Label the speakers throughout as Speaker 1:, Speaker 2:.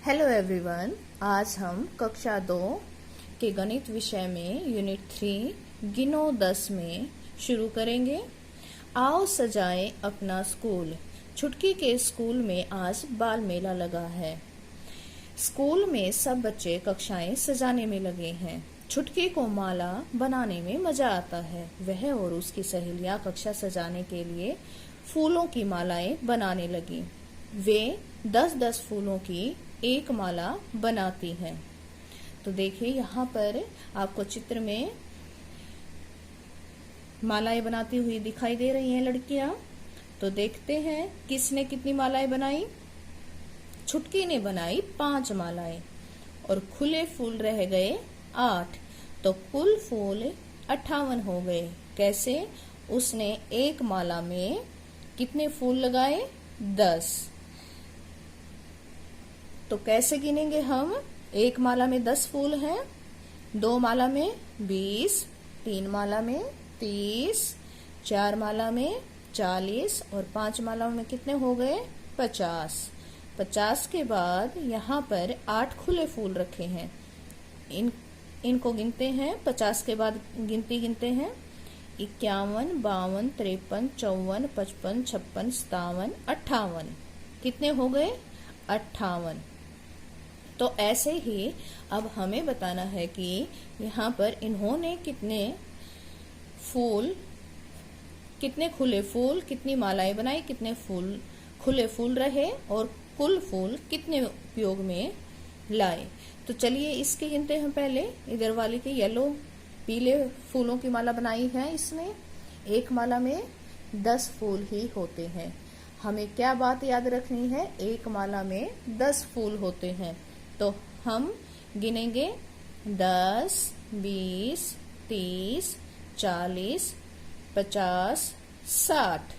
Speaker 1: Hello everyone. आज हम कक्षा 2 के गणित विषय में यूनिट 3 गिनो 10 में शुरू करेंगे। आओ सजाएं अपना स्कूल। छुटकी के स्कूल में आज बाल मेला लगा है। स्कूल में सब बच्चे कक्षाएं सजाने में लगे हैं। छुटकी को माला बनाने में मजा आता है। वह और उसकी सहेलियां कक्षा सजाने के लिए फूलों की मालाएं बनाने लगी। वे 10-10 फूलों की एक माला बनाती हैं। तो देखिए यहाँ पर आपको चित्र में मालाएं बनाती हुई दिखाई दे रही हैं लड़कियां। तो देखते हैं किसने कितनी मालाएं बनाई। छुटकी ने बनाई 5 मालाएं और खुले फूल रह गए 8। तो कुल फूल 58 हो गए। कैसे? उसने एक माला में कितने फूल लगाए? 10। तो कैसे गिनेंगे हम? एक माला में 10 फूल हैं, 2 माला में 20, 3 माला में 30, 4 माला में 40 और 5 माला में कितने हो गए? 50। 50 के बाद यहाँ पर 8 खुले फूल रखे हैं। इनको गिनते हैं। 50 के बाद गिनती गिनते हैं। 51, 52, 53, 54, 55, 56, 57, 58। कितने हो गए? 58। तो ऐसे ही अब हमें बताना है कि यहाँ पर इन्होंने कितने खुले फूल, कितनी मालाएं बनाई, कितने फूल खुले फूल रहे और कुल फूल कितने उपयोग में लाए। तो चलिए इसके गिनते हैं। पहले इधर वाले के येलो पीले फूलों की माला बनाई है इसने। एक माला में 10 फूल ही होते हैं। हमें क्या बात याद रखनी है? एक माला में 10 फूल होते हैं। तो हम गिनेंगे 10, 20, 30, 40, 50, 60।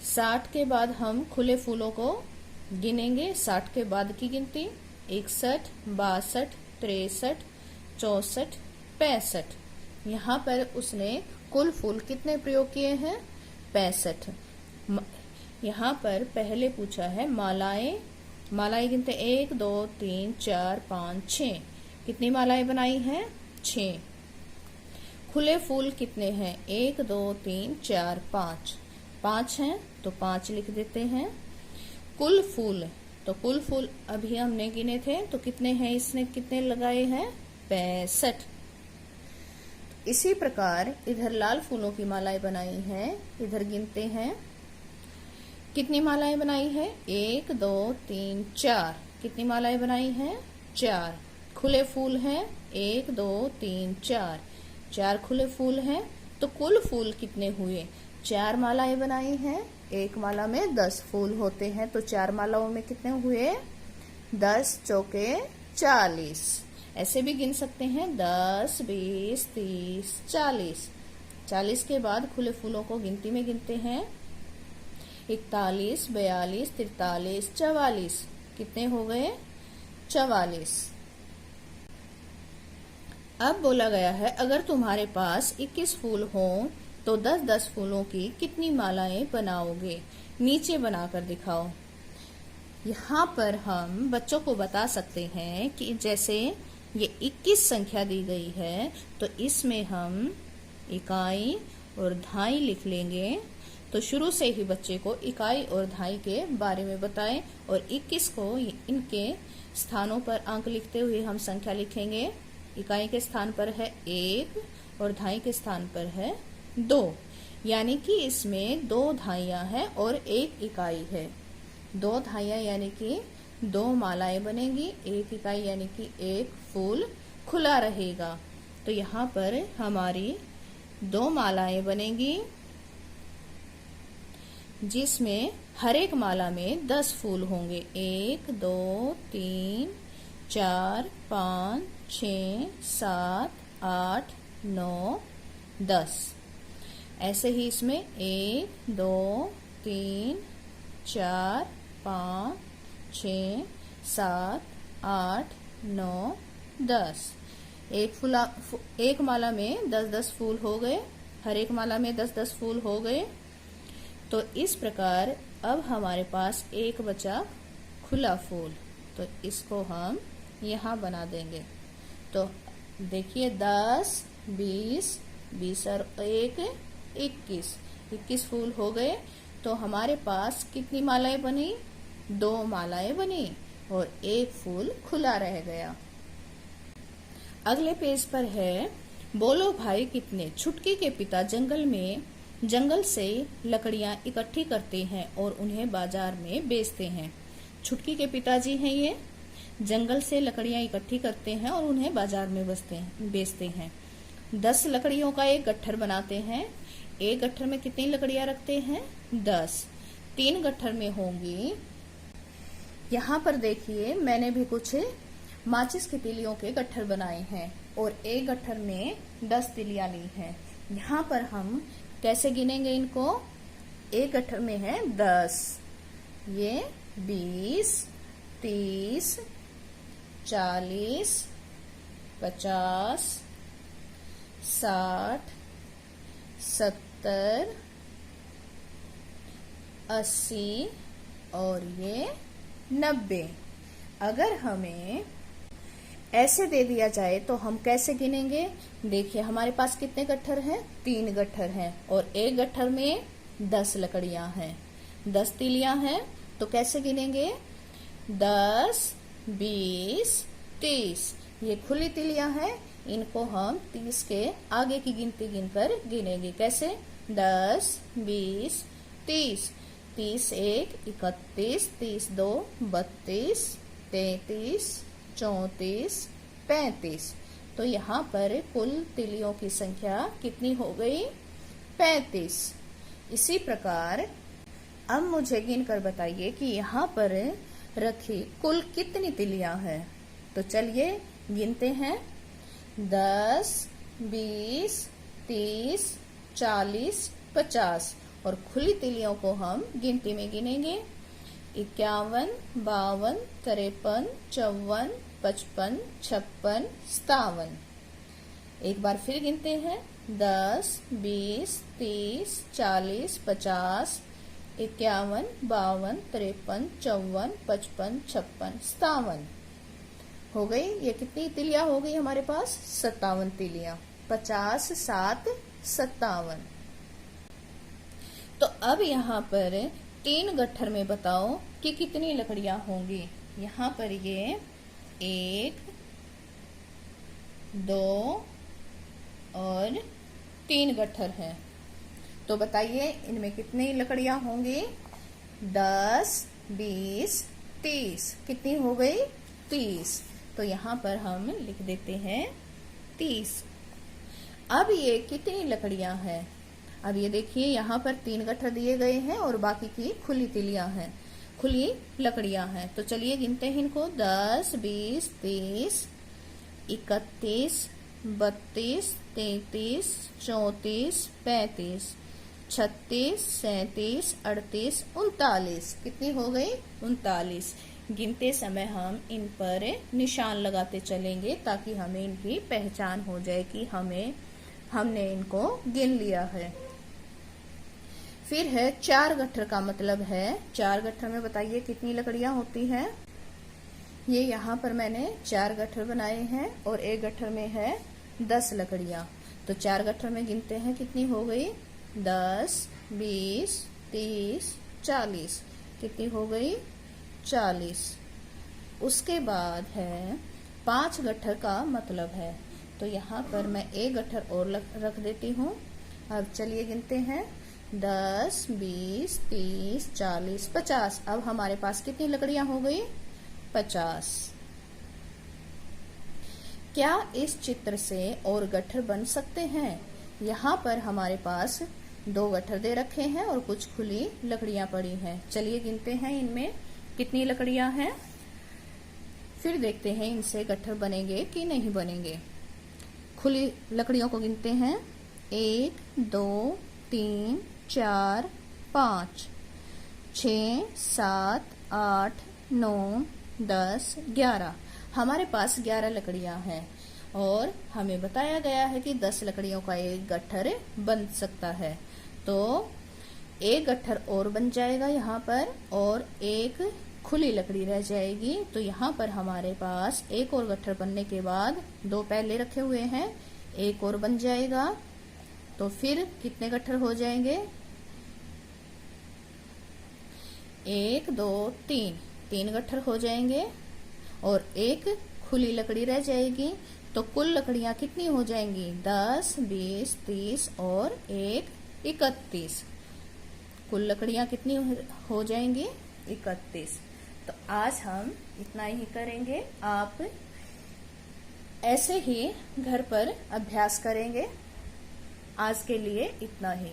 Speaker 1: 60 के बाद हम खुले फूलों को गिनेंगे। 60 के बाद की गिनती 61, 62, 63, 64, 65। यहाँ पर उसने कुल फूल कितने प्रयोग किए हैं? 65। यहाँ पर पहले पूछा है मालाएं गिनते 1, 2, 3, 4, 5, 6। कितनी मालाएं बनाई हैं? 6। खुले फूल कितने हैं? 1, 2, 3, 4, 5। 5 हैं तो 5 लिख देते हैं। कुल फूल अभी हमने गिने थे तो कितने हैं? इसने कितने लगाए हैं? 65। इसी प्रकार इधर लाल फूलों की मालाएं बनाई हैं। इधर गिनते हैं कितनी मालाएं बनाई है? 1, 2, 3, 4। कितनी मालाएं बनाई हैं? 4। खुले फूल हैं 1, 2, 3, 4। 4 खुले फूल हैं। तो कुल फूल कितने हुए? 4 मालाएं बनाई हैं। एक माला में 10 फूल होते हैं तो 4 मालाओं में कितने हुए? 10 चौके 40। ऐसे भी गिन सकते हैं 10, 20, 30, 40। 40 के बाद खुले फूलों को गिनती में गिनते हैं 41, 42, 43, 44। कितने हो गए? 44। अब बोला गया है अगर तुम्हारे पास 21 फूल हों तो 10-10 फूलों की कितनी मालाएं बनाओगे? नीचे बनाकर दिखाओ। यहाँ पर हम बच्चों को बता सकते हैं कि जैसे ये 21 संख्या दी गई है तो इसमें हम इकाई और दहाई लिख लेंगे। तो शुरू से ही बच्चे को इकाई और दहाई के बारे में बताएं और 21 को इनके स्थानों पर अंक लिखते हुए हम संख्या लिखेंगे। इकाई के स्थान पर है 1 और दहाई के स्थान पर है 2। यानी कि इसमें 2 दहाइयां हैं और 1 इकाई है। 2 दहाइयां यानी कि 2 मालाएं बनेंगी। 1 इकाई यानी कि 1 फूल खुला रहेगा। तो यहाँ पर हमारी 2 मालाएं बनेंगी जिसमें हर एक माला में 10 फूल होंगे। 1, 2, 3, 4, 5, 6, 7, 8, 9, 10। ऐसे ही इसमें 1, 2, 3, 4, 5, 6, 7, 8, 9, 10। एक माला में 10-10 फूल हो गए। हर एक माला में 10-10 फूल हो गए। तो इस प्रकार अब हमारे पास एक बचा खुला फूल। तो इसको हम यहाँ बना देंगे। तो देखिए 10, 20, 20 और 1, 21 फूल हो गए। तो हमारे पास कितनी मालाएं बनी? 2 मालाएं बनी और 1 फूल खुला रह गया। अगले पेज पर है, बोलो भाई कितने। छुटकी के पिता जंगल से लकड़ियां इकट्ठी करते हैं और उन्हें बाजार में बेचते हैं। छुटकी के पिताजी हैं ये, जंगल से लकड़ियां इकट्ठी करते हैं और उन्हें बाजार में बेचते हैं। 10 लकड़ियों का एक गट्ठर बनाते हैं। एक गट्ठर में कितनी लकड़ियां रखते हैं? 10। 3 गट्ठर में होंगी। यहाँ पर देखिए मैंने भी कुछ माचिस की तीलियों के गट्ठर बनाए हैं और एक गट्ठर में 10 तीलियां ली हैं। यहाँ पर हम कैसे गिनेंगे इनको? एक गट्ठर में है 10, ये 20, 30, 40, 50, 60, 70, 80 और ये 90। अगर हमें ऐसे दे दिया जाए तो हम कैसे गिनेंगे? देखिए हमारे पास कितने गट्ठर हैं? 3 गट्ठर हैं और एक गट्ठर में 10 लकड़ियां हैं, 10 तीलियां हैं। तो कैसे गिनेंगे? 10, 20, 30। ये खुली तीलियां हैं, इनको हम 30 के आगे की गिनती गिनकर गिनेंगे। कैसे? 10, 20, 30। 30 1 31, 30 2 32, 33, 34, 35। तो यहाँ पर कुल तीलियों की संख्या कितनी हो गई? 35। इसी प्रकार अब मुझे गिनकर बताइए कि यहाँ पर रखी कुल कितनी तीलियां हैं। तो चलिए गिनते हैं। 10, 20, 30, 40, 50 और खुली तीलियों को हम गिनती में गिनेंगे। 51, 52, 53, 54, 55, 56, 57। एक बार फिर गिनते हैं। 10, 20, 30, 40, 50, 51, 52, 53, 54, 55, 56, 57 हो गई। ये कितनी तीलियां हो गई हमारे पास? 57 तीलियां। 50, 7, 57। तो अब यहाँ पर 3 गट्ठर में बताओ कि कितनी लकड़ियां होंगी। यहाँ पर ये 1, 2 और 3 गट्ठर है। तो बताइए इनमें कितनी लकड़ियां होंगी? 10, 20, 30। कितनी हो गई? 30। तो यहाँ पर हम लिख देते हैं 30। अब ये कितनी लकड़ियां हैं? अब ये देखिए यहाँ पर 3 गट्ठर दिए गए हैं और बाकी की खुली तीलियां हैं, खुली लकड़ियां हैं। तो चलिए गिनते हैं इनको। 10, 20, 30, 31, 32, 33, 34, 35, 36, 37, 38, 39। कितनी हो गई? 39। गिनते समय हम इन पर निशान लगाते चलेंगे ताकि हमें इनकी पहचान हो जाए कि हमने इनको गिन लिया है। फिर है 4 गट्ठर का मतलब है। 4 गट्ठर में बताइए कितनी लकड़ियां होती हैं। ये यहाँ पर मैंने 4 गट्ठर बनाए हैं और एक गट्ठर में है 10 लकड़ियां। तो 4 गट्ठर में गिनते हैं कितनी हो गई? 10, 20, 30, 40। कितनी हो गई? 40। उसके बाद है 5 गट्ठर का मतलब है। तो यहाँ पर मैं एक गट्ठर और रख देती हूँ। अब चलिए गिनते हैं। 10, 20, 30, 40, 50। अब हमारे पास कितनी लकड़ियां हो गई? 50। क्या इस चित्र से और गट्ठर बन सकते हैं? यहाँ पर हमारे पास 2 गट्ठर दे रखे हैं और कुछ खुली लकड़ियां पड़ी हैं। चलिए गिनते हैं इनमें कितनी लकड़ियां हैं, फिर देखते हैं इनसे गट्ठर बनेंगे कि नहीं बनेंगे। खुली लकड़ियों को गिनते हैं। 1, 2, 3, 4, 5, 6, 7, 8, 9, 10, 11। हमारे पास 11 लकड़ियां हैं और हमें बताया गया है कि 10 लकड़ियों का एक गट्ठर बन सकता है। तो एक गट्ठर और बन जाएगा यहाँ पर और एक खुली लकड़ी रह जाएगी। तो यहाँ पर हमारे पास एक और गट्ठर बनने के बाद 2 पहले रखे हुए हैं, एक और बन जाएगा। तो फिर कितने गट्ठर हो जाएंगे? 1 2 3, 3 गट्ठर हो जाएंगे और एक खुली लकड़ी रह जाएगी। तो कुल लकड़ियां कितनी हो जाएंगी? 10 20 30 और 1 31। कुल लकड़ियां कितनी हो जाएंगी? 31। तो आज हम इतना ही करेंगे। आप ऐसे ही घर पर अभ्यास करेंगे। आज के लिए इतना ही।